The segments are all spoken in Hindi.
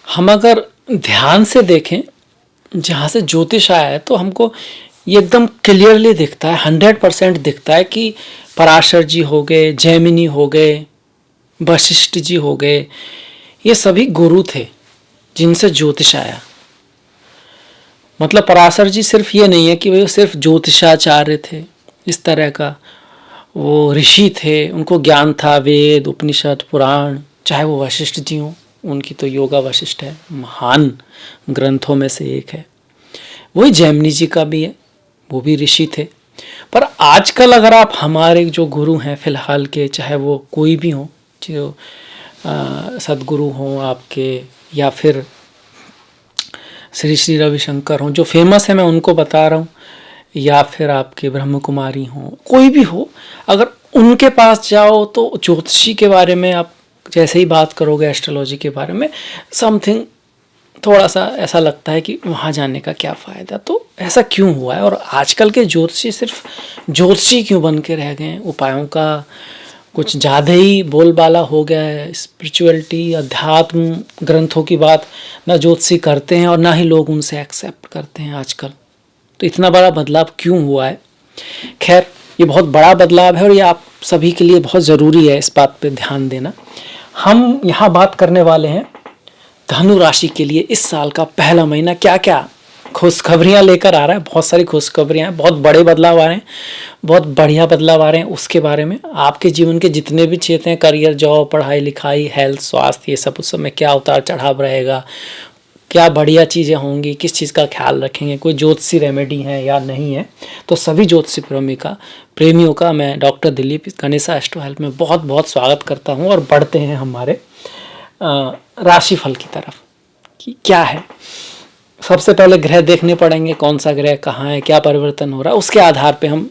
हम अगर ध्यान से देखें जहाँ से ज्योतिष आया है तो हमको ये एकदम क्लियरली दिखता है, 100% दिखता है कि पराशर जी हो गए, जैमिनी हो गए, वशिष्ठ जी हो गए, ये सभी गुरु थे जिनसे ज्योतिष आया। मतलब पराशर जी सिर्फ ये नहीं है कि वे सिर्फ ज्योतिषाचार्य थे, इस तरह का वो ऋषि थे, उनको ज्ञान था वेद उपनिषद पुराण। चाहे वो वशिष्ठ जी हों, उनकी तो योगा वशिष्ठ है, महान ग्रंथों में से एक है। वही जैमिनी जी का भी है, वो भी ऋषि थे। पर आजकल अगर आप हमारे जो गुरु हैं फिलहाल के, चाहे वो कोई भी हो, जो सदगुरु हों आपके, या फिर श्री श्री रविशंकर हों, जो फेमस है मैं उनको बता रहा हूँ, या फिर आपके ब्रह्म कुमारी हों, कोई भी हो, अगर उनके पास जाओ तो ज्योतिषी के बारे में आप जैसे ही बात करोगे, एस्ट्रोलॉजी के बारे में, समथिंग थोड़ा सा ऐसा लगता है कि वहाँ जाने का क्या फ़ायदा। तो ऐसा क्यों हुआ है, और आजकल के ज्योतिषी सिर्फ ज्योतिषी क्यों बन के रह गए हैं? उपायों का कुछ ज़्यादा ही बोलबाला हो गया है। स्पिरिचुअलिटी, अध्यात्म ग्रंथों की बात ना ज्योतिषी करते हैं और ना ही लोग उनसे एक्सेप्ट करते हैं आजकल। तो इतना बड़ा बदलाव क्यों हुआ है? खैर, ये बहुत बड़ा बदलाव है और ये आप सभी के लिए बहुत ज़रूरी है इस बात पे ध्यान देना। हम यहाँ बात करने वाले हैं धनु राशि के लिए इस साल का पहला महीना क्या क्या खुशखबरियाँ लेकर आ रहा है। बहुत सारी खुशखबरियाँ हैं, बहुत बड़े बदलाव आ रहे हैं, बहुत बढ़िया बदलाव आ रहे हैं। उसके बारे में आपके जीवन के जितने भी क्षेत्र हैं, करियर, जॉब, पढ़ाई लिखाई, हेल्थ, स्वास्थ्य, ये सब, उस समय क्या उतार चढ़ाव रहेगा, क्या बढ़िया चीज़ें होंगी, किस चीज़ का ख्याल रखेंगे, कोई ज्योतिषी रेमेडी है या नहीं है, तो सभी ज्योतिषी प्रेमियों का मैं doctor Dilip Ganesha astro help में बहुत बहुत स्वागत करता हूँ। और बढ़ते हैं हमारे राशिफल की तरफ कि क्या है। सबसे पहले ग्रह देखने पड़ेंगे, कौन सा ग्रह कहाँ है, क्या परिवर्तन हो रहा है, उसके आधार पे हम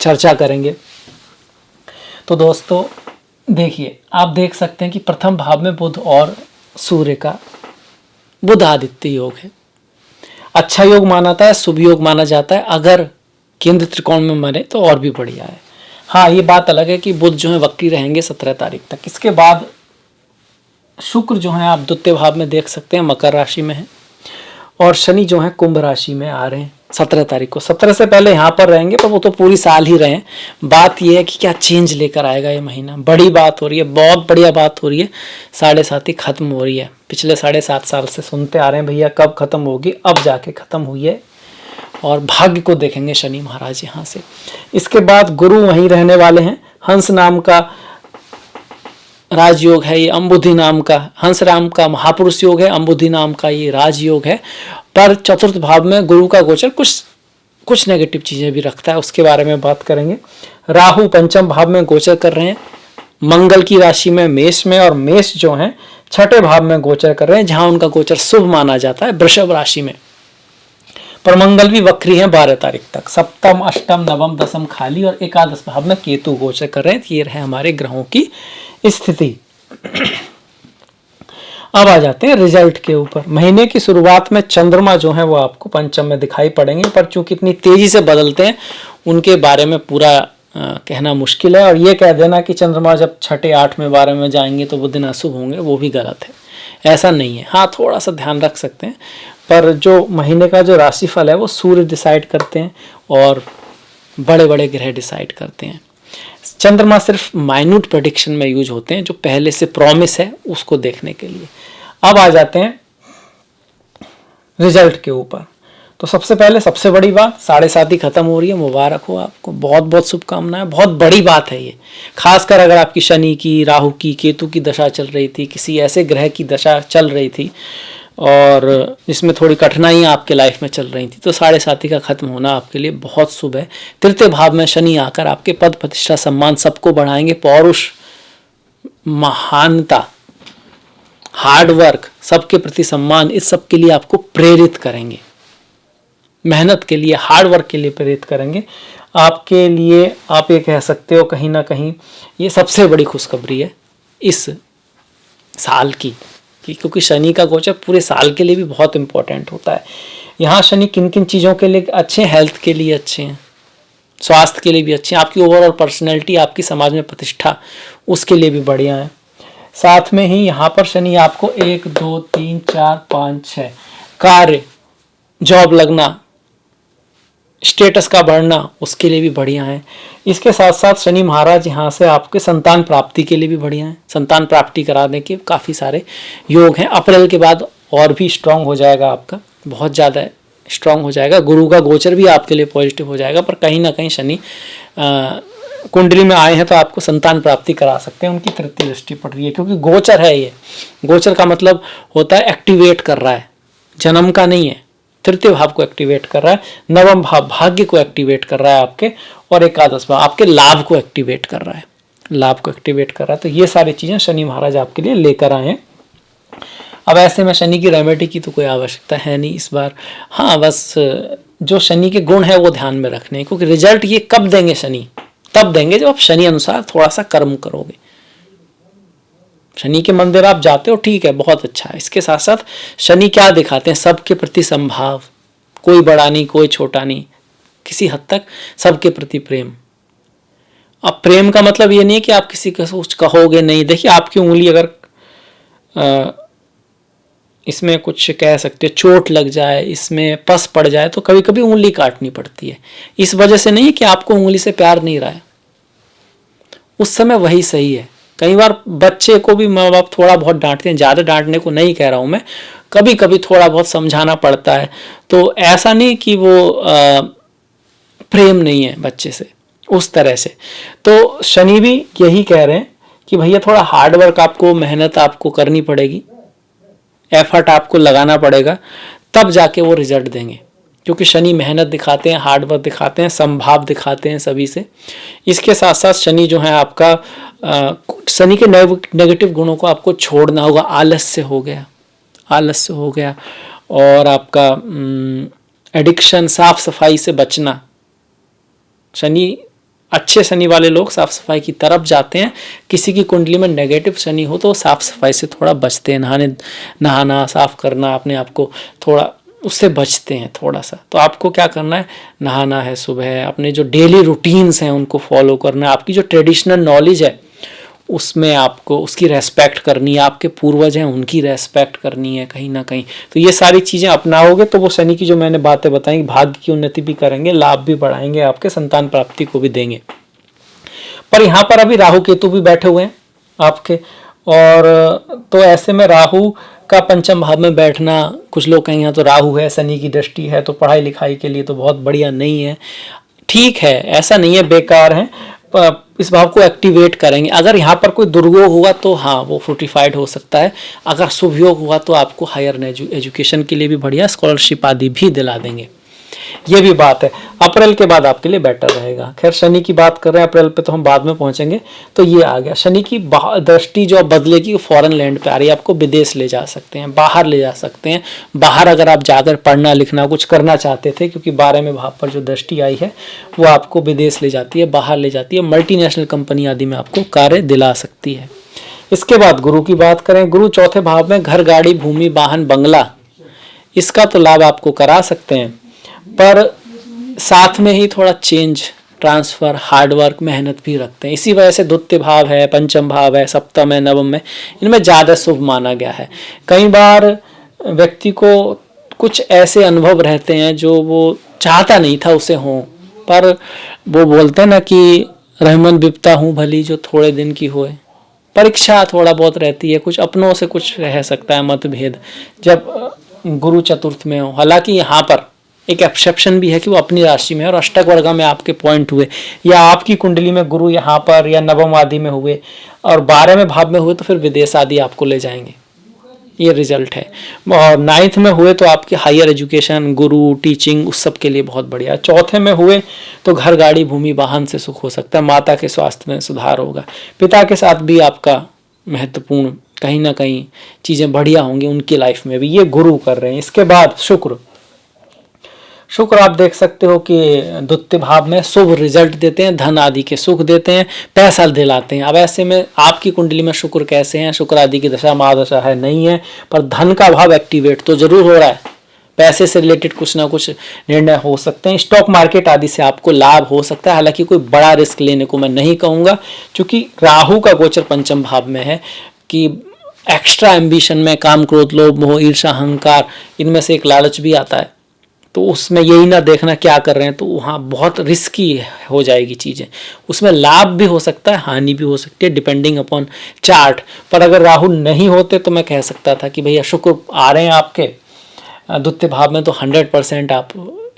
चर्चा करेंगे। तो दोस्तों देखिए, आप देख सकते हैं कि प्रथम भाव में बुध और सूर्य का बुध आदित्य योग है। अच्छा योग माना जाता है, शुभ योग माना जाता है। अगर केंद्र त्रिकोण में मरे तो और भी बढ़िया है। हाँ, ये बात अलग है कि बुध जो है वक्री रहेंगे 17 तारीख तक। इसके बाद शुक्र जो है आप द्वितीय भाव में देख सकते हैं, मकर राशि में है, और शनि जो है कुंभ राशि में आ रहे हैं 17 तारीख को। 17 से पहले यहाँ पर रहेंगे, पर वो तो पूरी साल ही रहे। बात ये है कि क्या चेंज लेकर आएगा ये महीना। बड़ी बात हो रही है, बहुत बढ़िया बात हो रही है। 7.5 खत्म हो रही है। पिछले 7.5 साल से सुनते आ रहे हैं भैया कब खत्म होगी, अब जाके खत्म हुई है। और भाग्य को देखेंगे शनि महाराज यहाँ से। इसके बाद गुरु वहीं रहने वाले हैं। हंस नाम का राजयोग है ये, अंबुधि नाम का, हंस राम का महापुरुष योग है, अंबुधि नाम का ये राजयोग है। पर चतुर्थ भाव में गुरु का गोचर कुछ नेगेटिव चीजें भी रखता है, उसके बारे में बात करेंगे। राहु पंचम भाव में गोचर कर रहे हैं, मंगल की राशि में मेष में, और मेष जो है छठे भाव में गोचर कर रहे हैं, जहां उनका गोचर शुभ माना जाता है, वृषभ राशि में। पर मंगल भी वक्री है 12 तारीख तक। सप्तम, अष्टम, नवम, दसम खाली, और एकादश भाव में केतु गोचर कर रहे हैं। ये रहे हमारे ग्रहों की स्थिति। अब आ जाते हैं रिजल्ट के ऊपर। महीने की शुरुआत में चंद्रमा जो है वो आपको पंचम में दिखाई पड़ेंगे, पर चूंकि इतनी तेजी से बदलते हैं उनके बारे में पूरा कहना मुश्किल है। और ये कह देना कि चंद्रमा जब छठे, 8वें, 12वें में जाएंगे तो वो दिन अशुभ होंगे, वो भी गलत है। ऐसा नहीं है। हाँ, थोड़ा सा ध्यान रख सकते हैं, पर जो महीने का जो राशिफल है वो सूर्य डिसाइड करते हैं और बड़े बड़े ग्रह डिसाइड करते हैं। चंद्रमा सिर्फ माइन्यूट प्रेडिक्शन में यूज होते हैं, जो पहले से प्रॉमिस है उसको देखने के लिए। अब आ जाते हैं रिजल्ट के ऊपर। तो सबसे पहले सबसे बड़ी बात, 7.5 खत्म हो रही है। मुबारक हो आपको, बहुत बहुत शुभकामनाएं। बहुत बड़ी बात है ये, खासकर अगर आपकी शनि की, राहु की, केतु की दशा चल रही थी, किसी ऐसे ग्रह की दशा चल रही थी और इसमें थोड़ी कठिनाइयाँ आपके लाइफ में चल रही थी, तो 7.5 का खत्म होना आपके लिए बहुत शुभ है। तृतीय भाव में शनि आकर आपके पद प्रतिष्ठा सम्मान सबको बढ़ाएंगे। पौरुष, महानता, हार्डवर्क, सबके प्रति सम्मान, इस सब के लिए आपको प्रेरित करेंगे। मेहनत के लिए, हार्डवर्क के लिए प्रेरित करेंगे आपके लिए। आप ये कह सकते हो कहीं ना कहीं ये सबसे बड़ी खुशखबरी है इस साल की, क्योंकि शनि का गोचर पूरे साल के लिए भी बहुत इंपॉर्टेंट होता है। यहाँ शनि किन किन चीज़ों के लिए अच्छे हैं? हेल्थ के लिए अच्छे हैं, स्वास्थ्य के लिए भी अच्छे हैं, आपकी ओवरऑल पर्सनैलिटी, आपकी समाज में प्रतिष्ठा, उसके लिए भी बढ़िया है। साथ में ही यहाँ पर शनि आपको 1 2 3 4 5 6 कार्य, जॉब लगना, स्टेटस का बढ़ना, उसके लिए भी बढ़िया है। इसके साथ साथ शनि महाराज यहाँ से आपके संतान प्राप्ति के लिए भी बढ़िया है। संतान प्राप्ति कराने के काफ़ी सारे योग हैं। अप्रैल के बाद और भी स्ट्रांग हो जाएगा, आपका बहुत ज़्यादा स्ट्रांग हो जाएगा। गुरु का गोचर भी आपके लिए पॉजिटिव हो जाएगा, पर कहीं ना कहीं शनि कुंडली में आए हैं तो आपको संतान प्राप्ति करा सकते हैं। उनकी तृतीय दृष्टि पड़ रही है, क्योंकि गोचर है ये। गोचर का मतलब होता है एक्टिवेट कर रहा है, जन्म का नहीं है। तृतीय भाव को एक्टिवेट कर रहा है, नवम भाव भाग्य को एक्टिवेट कर रहा है आपके, और एकादश भाव आपके लाभ को एक्टिवेट कर रहा है, लाभ को एक्टिवेट कर रहा है। तो ये सारी चीजें शनि महाराज आपके लिए लेकर आए हैं। अब ऐसे में शनि की रेमेडी की तो कोई आवश्यकता है नहीं इस बार। हाँ, बस जो शनि के गुण है वो ध्यान में रखने, क्योंकि रिजल्ट ये कब देंगे शनि? तब देंगे जब आप शनि अनुसार थोड़ा सा कर्म करोगे। शनि के मंदिर आप जाते हो, ठीक है, बहुत अच्छा है। इसके साथ साथ शनि क्या दिखाते हैं? सबके प्रति संभाव, कोई बड़ा नहीं कोई छोटा नहीं, किसी हद तक सबके प्रति प्रेम। अब प्रेम का मतलब ये नहीं है कि आप किसी को कुछ कहोगे नहीं। देखिए, आपकी उंगली अगर इसमें कुछ कह सकते हो चोट लग जाए, इसमें पस पड़ जाए, तो कभी कभी उंगली काटनी पड़ती है। इस वजह से नहीं कि आपको उंगली से प्यार नहीं रहा है, उस समय वही सही है। कई बार बच्चे को भी माँ बाप थोड़ा बहुत डांटते हैं, ज़्यादा डांटने को नहीं कह रहा हूँ मैं, कभी कभी थोड़ा बहुत समझाना पड़ता है। तो ऐसा नहीं कि वो प्रेम नहीं है बच्चे से, उस तरह से। तो शनि भी यही कह रहे हैं कि भैया थोड़ा हार्डवर्क आपको, मेहनत आपको करनी पड़ेगी, एफर्ट आपको लगाना पड़ेगा, तब जाके वो रिजल्ट देंगे। क्योंकि शनि मेहनत दिखाते हैं, हार्डवर्क दिखाते हैं, संभाव दिखाते हैं सभी से। इसके साथ साथ शनि जो है आपका, शनि के नेगेटिव गुणों को आपको छोड़ना होगा। आलस्य हो गया, आलस्य हो गया, और आपका एडिक्शन, साफ सफाई से बचना। शनि, अच्छे शनि वाले लोग साफ सफाई की तरफ जाते हैं। किसी की कुंडली में नेगेटिव शनि हो तो साफ सफाई से थोड़ा बचते हैं, नहाना, साफ करना, अपने आप को थोड़ा उससे बचते हैं थोड़ा सा। तो आपको क्या करना है? नहाना है सुबह, अपने जो डेली रूटीन्स हैं उनको फॉलो करना है। आपकी जो ट्रेडिशनल नॉलेज है उसमें आपको उसकी रेस्पेक्ट करनी है, आपके पूर्वज हैं उनकी रेस्पेक्ट करनी है कहीं ना कहीं। तो ये सारी चीज़ें अपनाओगे तो वो शनि की जो मैंने बातें बताई, भाग्य की उन्नति भी करेंगे, लाभ भी बढ़ाएंगे, आपके संतान प्राप्ति को भी देंगे। पर यहाँ पर अभी राहु केतु भी बैठे हुए हैं आपके, और तो ऐसे में राहु का पंचम भाव में बैठना, कुछ लोग कहेंगे तो राहु है, शनि की दृष्टि है, तो पढ़ाई लिखाई के लिए तो बहुत बढ़िया नहीं है। ठीक है, ऐसा नहीं है बेकार है, इस भाव को एक्टिवेट करेंगे। अगर यहाँ पर कोई दुर्योग हुआ तो हाँ वो फोर्टिफाइड हो सकता है। अगर शुभ योग हुआ तो आपको हायर एजुकेशन के लिए भी बढ़िया स्कॉलरशिप आदि भी दिला देंगे। ये भी बात है। अप्रैल के बाद आपके लिए बेटर रहेगा। खैर, शनि की बात कर रहे हैं, अप्रैल पे तो हम बाद में पहुंचेंगे। तो ये आ गया शनि की दृष्टि जो बदलेगी, फॉरेन लैंड पे आ रही है, आपको विदेश ले जा सकते हैं, बाहर ले जा सकते हैं। बाहर अगर आप जाकर पढ़ना लिखना कुछ करना चाहते थे, क्योंकि 12वें भाव पर जो दृष्टि आई है वो आपको विदेश ले जाती है, बाहर ले जाती है, मल्टीनेशनल कंपनी आदि में आपको कार्य दिला सकती है। इसके बाद गुरु की बात करें, गुरु चौथे भाव में घर, गाड़ी, भूमि, वाहन, बंगला, इसका तो लाभ आपको करा सकते हैं, पर साथ में ही थोड़ा चेंज, ट्रांसफर, हार्डवर्क, मेहनत भी रखते हैं। इसी वजह से द्वितीय भाव है, पंचम भाव है, सप्तम है, नवम है, इनमें ज़्यादा शुभ माना गया है। कई बार व्यक्ति को कुछ ऐसे अनुभव रहते हैं जो वो चाहता नहीं था उसे हों, पर वो बोलते हैं ना कि रहमन बिपता हूँ भली जो थोड़े दिन की होए। परीक्षा थोड़ा बहुत रहती है, कुछ अपनों से कुछ रह सकता है मतभेद जब गुरु चतुर्थ में हो। हालांकि यहाँ पर एक एक्सेप्शन भी है कि वो अपनी राशि में और अष्टक वर्गा में आपके पॉइंट हुए, या आपकी कुंडली में गुरु यहाँ पर या नवम आदि में हुए और 12वें भाव में हुए तो फिर विदेश आदि आपको ले जाएंगे, ये रिजल्ट है। और 9th में हुए तो आपके हायर एजुकेशन, गुरु, टीचिंग, उस सब के लिए बहुत बढ़िया। चौथे में हुए तो घर, गाड़ी, भूमि, वाहन से सुख हो सकता है, माता के स्वास्थ्य में सुधार होगा, पिता के साथ भी आपका महत्वपूर्ण कहीं ना कहीं चीज़ें बढ़िया होंगी उनकी लाइफ में भी, ये गुरु कर रहे हैं। इसके बाद शुक्र आप देख सकते हो कि द्वितीय भाव में शुभ रिजल्ट देते हैं, धन आदि के सुख देते हैं, पैसा दिलाते हैं। अब ऐसे में आपकी कुंडली में शुक्र कैसे हैं? शुक्र आदि की दशा महादशा है नहीं है, पर धन का भाव एक्टिवेट तो जरूर हो रहा है, पैसे से रिलेटेड कुछ ना कुछ निर्णय हो सकते हैं, स्टॉक मार्केट आदि से आपको लाभ हो सकता है। हालांकि कोई बड़ा रिस्क लेने को मैं नहीं कहूँगा, क्योंकि राहु का गोचर पंचम भाव में है, कि एक्स्ट्रा एम्बिशन में काम, क्रोध, लोभ, मोह, ईर्ष्या, अहंकार, इनमें से एक लालच भी आता है, तो उसमें यही ना देखना क्या कर रहे हैं, तो वहाँ बहुत रिस्की हो जाएगी चीज़ें। उसमें लाभ भी हो सकता है, हानि भी हो सकती है, डिपेंडिंग अपॉन चार्ट। पर अगर राहु नहीं होते तो मैं कह सकता था कि भैया शुक्र आ रहे हैं आपके द्वितीय भाव में, तो 100% आप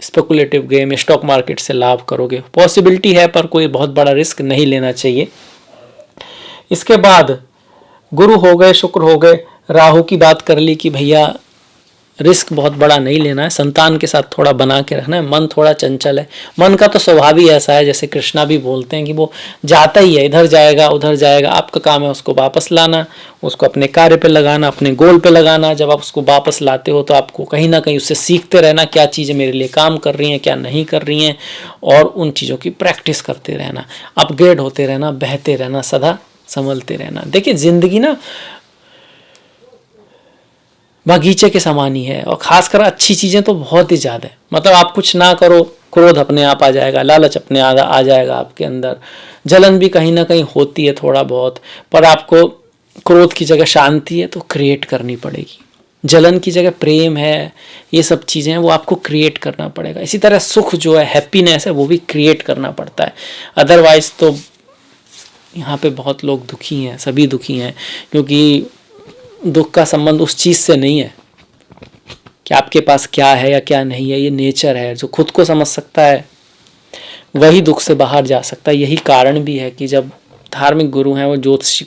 स्पेकुलेटिव गेम, स्टॉक मार्केट से लाभ करोगे। पॉसिबिलिटी है पर कोई बहुत बड़ा रिस्क नहीं लेना चाहिए। इसके बाद गुरु हो गए, शुक्र हो गए, राहु की बात कर ली कि भैया रिस्क बहुत बड़ा नहीं लेना है, संतान के साथ थोड़ा बना के रखना है। मन थोड़ा चंचल है, मन का तो स्वभाव ही ऐसा है, जैसे कृष्णा भी बोलते हैं कि वो जाता ही है, इधर जाएगा उधर जाएगा। आपका काम है उसको वापस लाना, उसको अपने कार्य पे लगाना, अपने गोल पे लगाना। जब आप उसको वापस लाते हो तो आपको कहीं ना कहीं उससे सीखते रहना, क्या चीज़ें मेरे लिए काम कर रही हैं, क्या नहीं कर रही हैं, और उन चीज़ों की प्रैक्टिस करते रहना, अपग्रेड होते रहना, बहते रहना, सदा संभलते रहना। देखिए जिंदगी ना बगीचे के समान ही है, और खासकर अच्छी चीज़ें तो बहुत ही ज़्यादा है। मतलब आप कुछ ना करो, क्रोध अपने आप आ जाएगा, लालच अपने आ जाएगा आपके अंदर, जलन भी कहीं ना कहीं होती है थोड़ा बहुत, पर आपको क्रोध की जगह शांति है तो क्रिएट करनी पड़ेगी। जलन की जगह प्रेम है, ये सब चीज़ें हैं वो आपको क्रिएट करना पड़ेगा। इसी तरह सुख जो है, हैप्पीनेस है, वो भी क्रिएट करना पड़ता है। अदरवाइज तो यहाँ पे बहुत लोग दुखी हैं, सभी दुखी हैं, क्योंकि दुख का संबंध उस चीज़ से नहीं है कि आपके पास क्या है या क्या नहीं है, ये नेचर है। जो खुद को समझ सकता है वही दुख से बाहर जा सकता है। यही कारण भी है कि जब धार्मिक गुरु हैं वो ज्योतिषी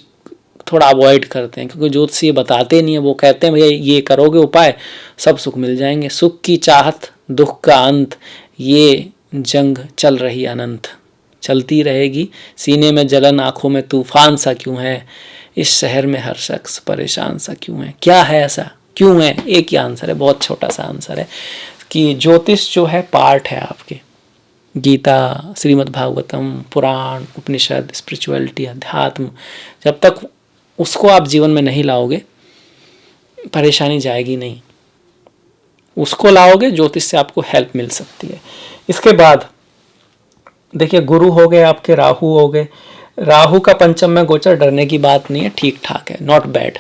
थोड़ा अवॉइड करते हैं, क्योंकि ज्योतिषी बताते नहीं है। वो कहते हैं भैया ये करोगे उपाय, सब सुख मिल जाएंगे। सुख की चाहत, दुख का अंत, ये जंग चल रही अनंत, चलती रहेगी। सीने में जलन, आंखों में तूफान सा क्यों है, इस शहर में हर शख्स परेशान सा क्यों है। क्या है ऐसा, क्यों है? एक ही आंसर है, बहुत छोटा सा आंसर है कि ज्योतिष जो है पार्ट है आपके। गीता, श्रीमद् भागवतम, पुराण, उपनिषद, स्पिरिचुअलिटी, अध्यात्म, जब तक उसको आप जीवन में नहीं लाओगे परेशानी जाएगी नहीं। उसको लाओगे, ज्योतिष से आपको हेल्प मिल सकती है। इसके बाद देखिए गुरु हो गए आपके, राहु हो गए। राहु का पंचम में गोचर डरने की बात नहीं है, ठीक ठाक है, नॉट बैड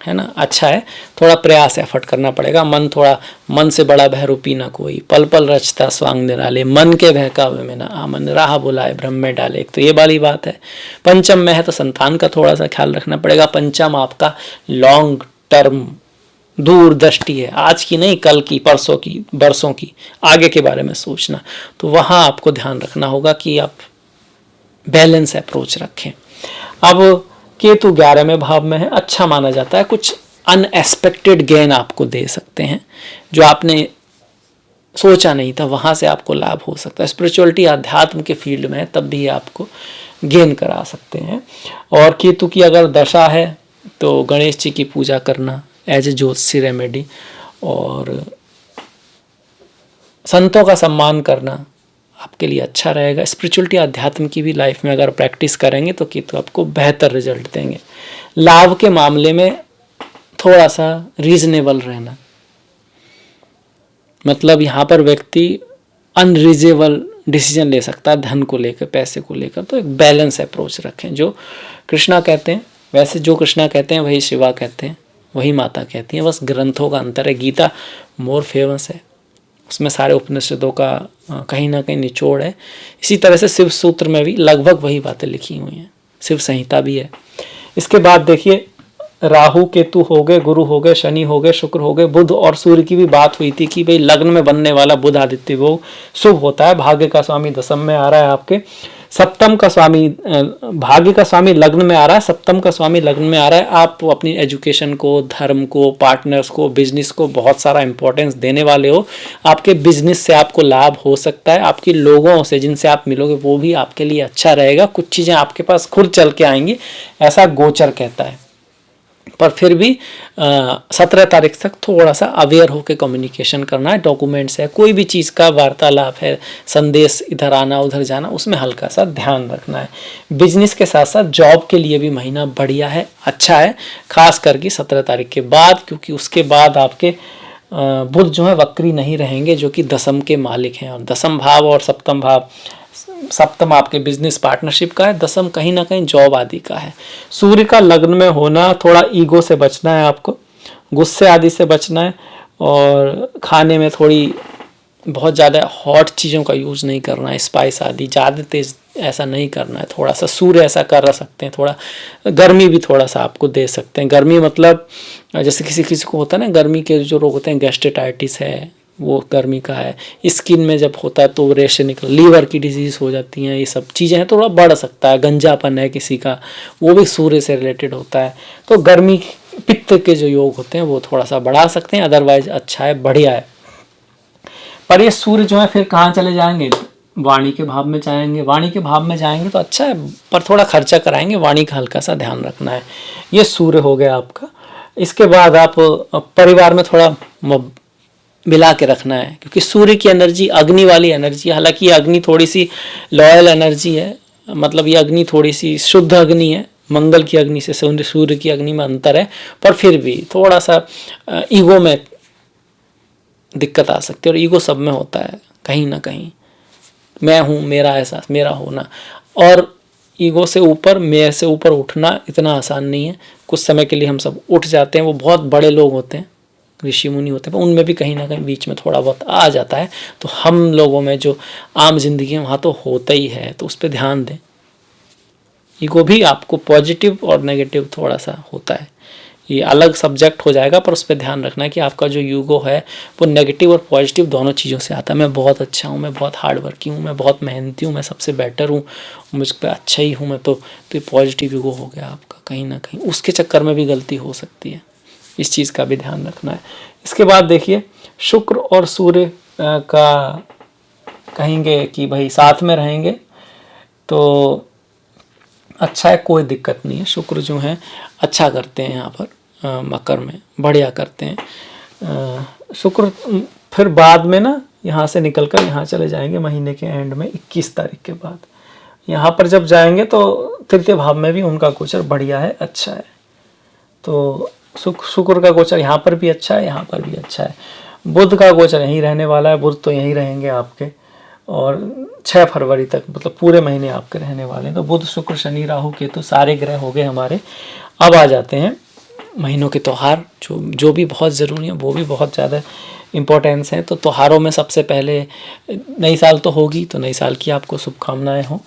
है ना, अच्छा है। थोड़ा प्रयास, एफर्ट करना पड़ेगा। मन थोड़ा, मन से बड़ा बहरूपी ना कोई, पल पल रचता स्वांग निराले, मन के बहकावे में ना आमन, राह बुलाए ब्रह्म में डाले। एक तो ये वाली बात है। पंचम में है तो संतान का थोड़ा सा ख्याल रखना पड़ेगा। पंचम आपका लॉन्ग टर्म दूरदृष्टि है, आज की नहीं, कल की, परसों की, बरसों की, आगे के बारे में सोचना। तो वहाँ आपको ध्यान रखना होगा कि आप बैलेंस अप्रोच रखें। अब केतु 11वें भाव में है, अच्छा माना जाता है। कुछ अनएक्सपेक्टेड गेन आपको दे सकते हैं, जो आपने सोचा नहीं था, वहाँ से आपको लाभ हो सकता है। स्पिरिचुअलिटी, अध्यात्म के फील्ड में है, तब भी आपको गेन करा सकते हैं। और केतु की अगर दशा है तो गणेश जी की पूजा करना एज ए ज्योतिषी रेमेडी, और संतों का सम्मान करना आपके लिए अच्छा रहेगा। स्पिरिचुअलिटी, अध्यात्म की भी लाइफ में अगर प्रैक्टिस करेंगे तो केतु आपको बेहतर रिजल्ट देंगे। लाभ के मामले में थोड़ा सा रीजनेबल रहना, मतलब यहाँ पर व्यक्ति अनरीजनेबल डिसीजन ले सकता है धन को लेकर, पैसे को लेकर। तो एक बैलेंस अप्रोच रखें। जो कृष्णा कहते हैं, वैसे जो कृष्णा कहते हैं वही शिवा कहते हैं, वही माता कहती हैं, बस ग्रंथों का अंतर है। गीता मोर फेमस है, उसमें सारे उपनिषदों का कहीं ना कहीं निचोड़ है। इसी तरह से शिव सूत्र में भी लगभग वही बातें लिखी हुई हैं, शिव संहिता भी है। इसके बाद देखिए राहु केतु हो गए, गुरु हो गए, शनि हो गए, शुक्र हो गए, बुध और सूर्य की भी बात हुई थी कि भाई लग्न में बनने वाला बुध आदित्य वो शुभ होता है। भाग्य का स्वामी दशम में आ रहा है आपके, सप्तम का स्वामी, भाग्य का स्वामी लग्न में आ रहा है, सप्तम का स्वामी लग्न में आ रहा है। आप अपनी एजुकेशन को, धर्म को, पार्टनर्स को, बिजनेस को बहुत सारा इंपॉर्टेंस देने वाले हो। आपके बिजनेस से आपको लाभ हो सकता है। आपके लोगों से जिनसे आप मिलोगे वो भी आपके लिए अच्छा रहेगा। कुछ चीज़ें आपके पास खुद चल के आएंगी, ऐसा गोचर कहता है। पर फिर भी 17 तारीख तक थोड़ा सा अवेयर होकर कम्युनिकेशन करना है। डॉक्यूमेंट्स है, कोई भी चीज़ का वार्तालाप है, संदेश इधर आना उधर जाना, उसमें हल्का सा ध्यान रखना है। बिजनेस के साथ साथ जॉब के लिए भी महीना बढ़िया है, अच्छा है, खास करके 17 तारीख के बाद, क्योंकि उसके बाद आपके बुध जो है वक्री नहीं रहेंगे, जो कि दशम के मालिक हैं। और दशम भाव और सप्तम भाव सप्तम आपके बिजनेस पार्टनरशिप का है, दसम कहीं ना कहीं जॉब आदि का है। सूर्य का लग्न में होना, थोड़ा ईगो से बचना है आपको, गुस्से आदि से बचना है, और खाने में थोड़ी बहुत ज़्यादा हॉट चीज़ों का यूज़ नहीं करना है, स्पाइस आदि ज़्यादा तेज़ ऐसा नहीं करना है। थोड़ा सा सूर्य ऐसा कर सकते हैं, थोड़ा गर्मी भी थोड़ा सा आपको दे सकते हैं। गर्मी मतलब जैसे किसी किसी को होता है ना, गर्मी के जो रोग होते हैं, गैस्ट्राइटिस है, वो गर्मी का है। स्किन में जब होता है तो रेशे निकल, लीवर की डिजीज़ हो जाती हैं, ये सब चीज़ें हैं, थोड़ा बढ़ सकता है। गंजापन है किसी का, वो भी सूर्य से रिलेटेड होता है। तो गर्मी पित्त के जो योग होते हैं वो थोड़ा सा बढ़ा सकते हैं, अदरवाइज अच्छा है, बढ़िया है। पर ये सूर्य जो है फिर कहाँ चले जाएंगे, वाणी के भाव में जाएंगे। वाणी के भाव में जाएंगे तो अच्छा है, पर थोड़ा खर्चा कराएंगे, वाणी का हल्का सा ध्यान रखना है। ये सूर्य हो गया आपका। इसके बाद आप परिवार में थोड़ा मिला के रखना है, क्योंकि सूर्य की एनर्जी अग्नि वाली एनर्जी है। हालांकि ये अग्नि थोड़ी सी लॉयल एनर्जी है, मतलब ये अग्नि थोड़ी सी शुद्ध अग्नि है, मंगल की अग्नि से सूर्य की अग्नि में अंतर है, पर फिर भी थोड़ा सा ईगो में दिक्कत आ सकती है, और ईगो सब में होता है कहीं ना कहीं। मैं हूँ, मेरा एहसास, मेरा होना, और ईगो से ऊपर, मैं से ऊपर उठना इतना आसान नहीं है। कुछ समय के लिए हम सब उठ जाते हैं, वो बहुत बड़े लोग होते हैं, ऋषि मुनि होते हैं, पर उनमें भी कहीं ना कहीं बीच में थोड़ा बहुत आ जाता है। तो हम लोगों में जो आम जिंदगी है वहाँ तो होता ही है, तो उस पर ध्यान दें। ईगो भी आपको पॉजिटिव और नेगेटिव थोड़ा सा होता है, ये अलग सब्जेक्ट हो जाएगा, पर उस पर ध्यान रखना है कि आपका जो ईगो है वो नेगेटिव और पॉजिटिव दोनों चीज़ों से आता है। मैं बहुत अच्छा हूँ, मैं बहुत हार्ड वर्किंग हूँ, मैं बहुत मेहनती हूँ, मैं सबसे बेटर हूँ, मुझ पर अच्छा ही हूँ मैं, तो ये पॉजिटिव ईगो हो गया आपका। कहीं ना कहीं उसके चक्कर में भी गलती हो सकती है, इस चीज़ का भी ध्यान रखना है। इसके बाद देखिए, शुक्र और सूर्य का कहेंगे कि भाई साथ में रहेंगे तो अच्छा है, कोई दिक्कत नहीं है। शुक्र जो है अच्छा करते हैं यहाँ पर मकर में, बढ़िया करते हैं शुक्र। फिर बाद में ना यहाँ से निकल कर यहाँ चले जाएंगे महीने के एंड में 21 तारीख के बाद। यहाँ पर जब जाएंगे तो तृतीय भाव में भी उनका गोचर बढ़िया है, अच्छा है। तो शुक्र का गोचर यहाँ पर भी अच्छा है, यहाँ पर भी अच्छा है। बुध का गोचर यहीं रहने वाला है, बुध तो यहीं रहेंगे आपके, और 6 फरवरी तक, मतलब पूरे महीने आपके रहने वाले हैं। तो बुध शुक्र शनि राहु केतु सारे ग्रह हो गए हमारे। अब आ जाते हैं महीनों के त्यौहार, जो भी बहुत ज़रूरी है, वो भी बहुत ज़्यादा इम्पोर्टेंस है। तो त्योहारों में सबसे पहले नई साल तो होगी, तो नई साल की आपको शुभकामनाएं हों।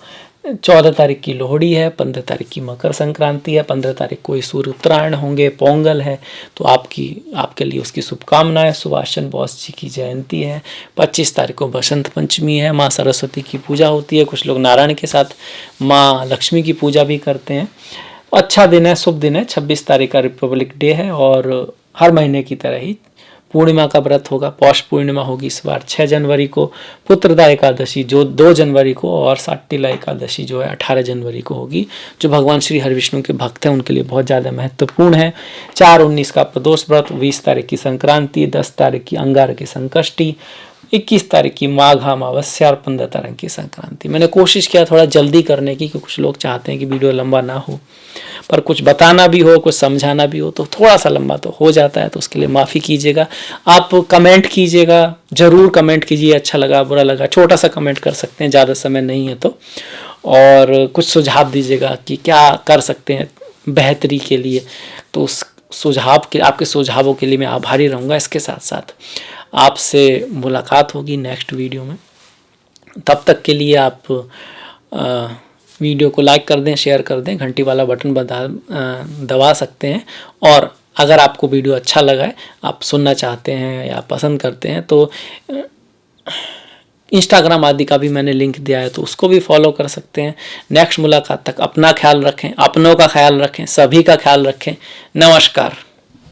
14 तारीख की लोहड़ी है, 15 तारीख की मकर संक्रांति है, 15 तारीख को सूर्य उत्तरायण होंगे, पोंगल है, तो आपके लिए उसकी शुभकामनाएं। सुभाषचंद्र बोस जी की जयंती है। 25 तारीख को बसंत पंचमी है, माँ सरस्वती की पूजा होती है। कुछ लोग नारायण के साथ माँ लक्ष्मी की पूजा भी करते हैं। अच्छा दिन है, शुभ दिन है। 26 तारीख का रिपब्लिक डे है, और हर महीने की तरह ही पूर्णिमा का व्रत होगा। पौष पूर्णिमा होगी इस बार 6 जनवरी को, पुत्रदा एकादशी जो 2 जनवरी को, और साट्टिला एकादशी जो है 18 जनवरी को होगी। जो भगवान श्री हरिविष्णु के भक्त हैं उनके लिए बहुत ज़्यादा महत्वपूर्ण है। 4/19 का प्रदोष व्रत, 20 तारीख की संक्रांति, 10 तारीख की अंगार की संकष्टी, 21 तारीख की माघ अमावस्या, और 15 तारीख की संक्रांति। मैंने कोशिश किया थोड़ा जल्दी करने की, क्योंकि कुछ लोग चाहते हैं कि वीडियो लंबा ना हो, पर कुछ बताना भी हो, कुछ समझाना भी हो, तो थोड़ा सा लंबा तो हो जाता है, तो उसके लिए माफ़ी कीजिएगा। आप कमेंट कीजिएगा, ज़रूर कमेंट कीजिए, अच्छा लगा बुरा लगा, छोटा सा कमेंट कर सकते हैं, ज़्यादा समय नहीं है तो। और कुछ सुझाव दीजिएगा कि क्या कर सकते हैं बेहतरी के लिए, तो उस सुझाव के, आपके सुझावों के लिए मैं आभारी रहूँगा। इसके साथ साथ आपसे मुलाकात होगी नेक्स्ट वीडियो में। तब तक के लिए आप वीडियो को लाइक कर दें, शेयर कर दें, घंटी वाला बटन दबा सकते हैं। और अगर आपको वीडियो अच्छा लगा है, आप सुनना चाहते हैं या पसंद करते हैं, तो इंस्टाग्राम आदि का भी मैंने लिंक दिया है, तो उसको भी फॉलो कर सकते हैं। नेक्स्ट मुलाकात तक अपना ख्याल रखें, अपनों का ख्याल रखें, सभी का ख्याल रखें। नमस्कार।